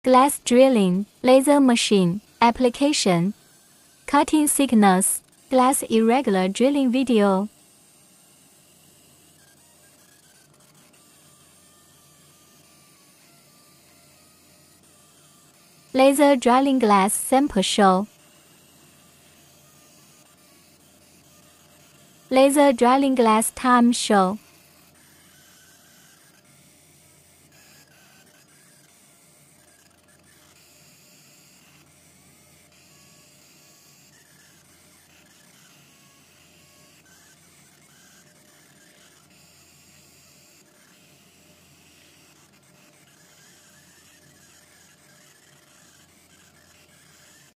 glass drilling, laser machine, application, cutting thickness, glass irregular drilling video. Laser drilling glass sample show. Laser drilling glass time show.